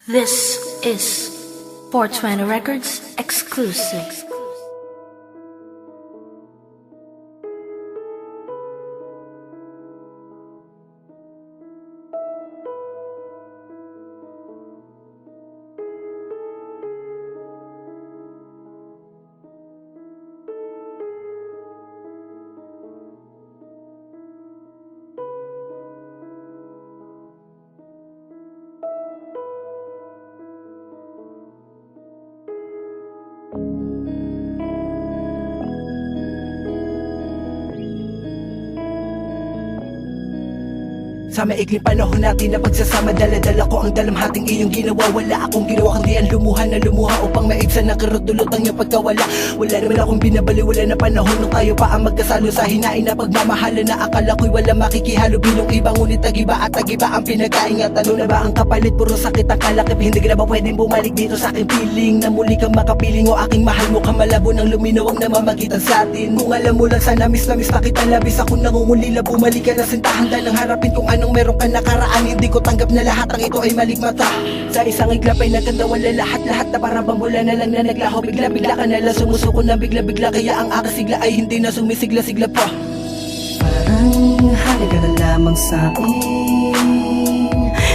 This is 420 Records exclusive. Sa maikling panahon natin na pagsasama, dala-dala ko ang dalamhating iyong ginawa. Wala akong ginawa kundi ang lumuha na lumuha upang maibsan na karot-dulot ang iyong pagkawala. Wala naman akong binabali, wala na panahon nung tayo pa ang magkasalo sa hinain na pagmamahala na akala ko'y wala makikihalo bilong iba. Ngunit tagiba at tagiba ang pinag-aingatan. Ano na ba ang kapalit? Puro sakit ang kalakip. Hindi ka na ba pwedeng bumalik dito sa aking piling na muli kang makapiling o aking mahal mo ka malabo ng luminaw ang namamagitan sa atin. Kung alam mo lang sana miss na kita labis, ako nangungulila bumalik ka na sintahan ng harapin kung anong meron ka nakaraan. Hindi ko tanggap na lahat ang ito ay maligmata. Sa isang iglap ay nagkandawala lahat-lahat na parang bambula na lang na naglaho. Bigla-bigla ka na lang sumusuko na bigla-bigla, kaya ang aking sigla ay hindi na sumisigla-sigla pa. Parang halaga na lamang sa akin.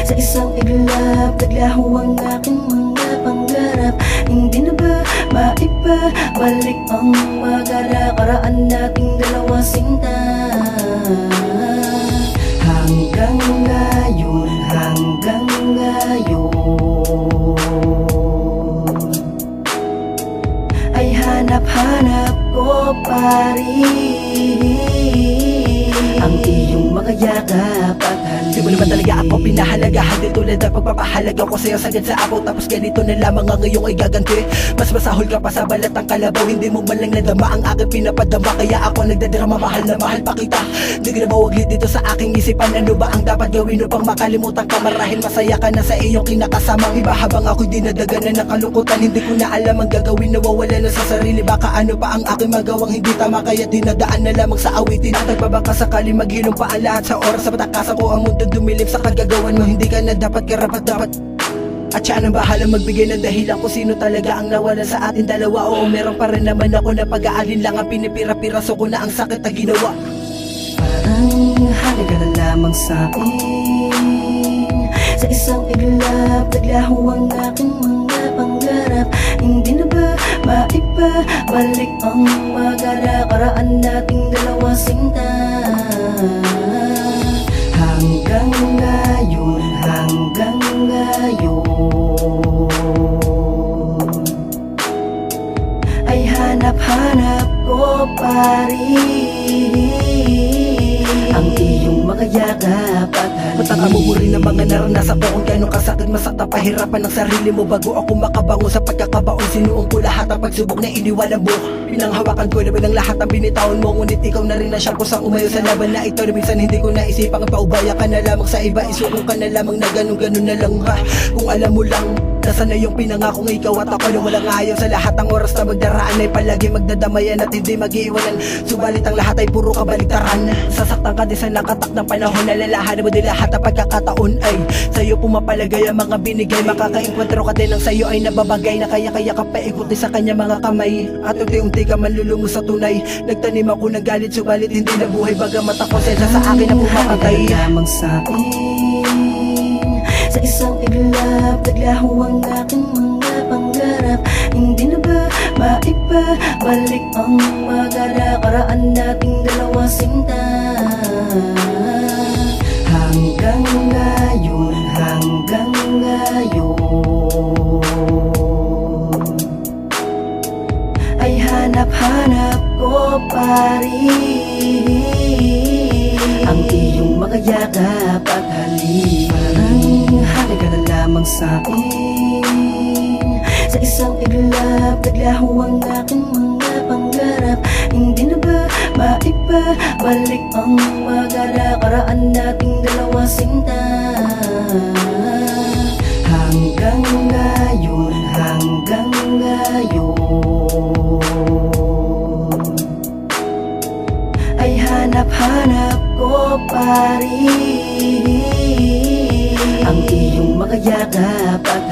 Sa isang iglap naglaho ang aking mga pangarap. Hindi na ba maibabalik ang magkarakaraan nating dalawa sinta? Hanggang ngayon ay hanap-hanap ko pa rin ang iyong makayakap at Di mo naman talaga ako pinahalagahan din tulad na pagpapahalaga ko sa'yo sagad sa ako. Tapos ganito na lamang ang ngayong ay gaganti. Mas masahol ka pa sa balat ng kalabaw. Hindi mo man lang nadama ang aking pinapadama, kaya ako nagdadrama, mahal na mahal pa kita. Di ka na mawaglit dito sa aking isipan. Ano ba ang dapat gawin upang makalimutan ka? Marahil masaya ka na sa iyong kinakasamang iba, habang ako'y dinadaganan ng kalungkutan. Hindi ko na alam ang gagawin, nawawala na sa sarili. Baka ano pa ang aking magawang hindi tama, kaya dinadaan na lamang sa awitin. At nagbabaka sakali maghilom pa ang lahat sa oras. Sa patakasan ko ang mundo dumilip sa kagagawan mo. Hindi ka na dapat karapat-dapat. At siya nang bahala magbigay ng dahilan kung sino talaga ang nawala sa atin dalawa. Oo, meron pa rin naman ako na pag-aalin lang ang pinipira-piraso ko na ang sakit na ginawa. parang halaga na lamang sa akin. Sa isang iglap naglaho ang aking mga pangarap. Hindi na ba maibabalik ang magkarakaraan nating dalawa sinta? Hanggang ngayon ay hanap-hanap ko pa rin ang iyong makayakap at Matangamo mo rin ang mga naranasan ko, kung gano'ng kasakit masakta pahirapan ng sarili mo bago ako makabango sa pagkakabaon. Sinuong ko lahat ang pagsubok na iniwanan mo. Pinanghawakan ko naman ang lahat ang binitawan mo, ngunit ikaw na rin ang siyang kusang umayo sa laban na ito. Na minsan hindi ko naisipang paubaya ka na lamang sa iba. Isuko ka na lamang na ganun na lang ha. Kung alam mo lang nasa na yung pinangakong ikaw at ako na walang ayaw. Sa lahat ng oras na magdaraan ay palagi magdadamayan at hindi mag-iiwanan. Subalit ang lahat ay puro kabaliktaran. Sasaktan ka din sa nakatak ng panahon. Nalalahanan mo din lahat ang pagkakataon ay sa'yo pumapalagay ang mga binigay. Makakainkwentro ka din ng sa'yo ay nababagay na kaya ka paikuti sa kanya mga kamay. At unti-unti ka manlulungo sa tunay. Nagtanim ako ng galit, subalit hindi nabuhay. Bagamat ako sensya sa akin na pumapatay. lamang sa akin. Sa isang iglap naglaho ang aking mga pangarap. Hindi na ba maibabalik ang magkarakaraan nating dalawa sinta? Hanggang ngayon ay hanap-hanap ko pa rin ang iyong makayakap at halik. Parang halaga na lamang sa akin. Sa isang iglap naglaho ang aking mga pangarap. Hindi na ba maibabalik ang magkarakaraan nating dalawa sinta? Hanggang ngayon ay hanap-hanap ko pa rin ang iyong makayakap at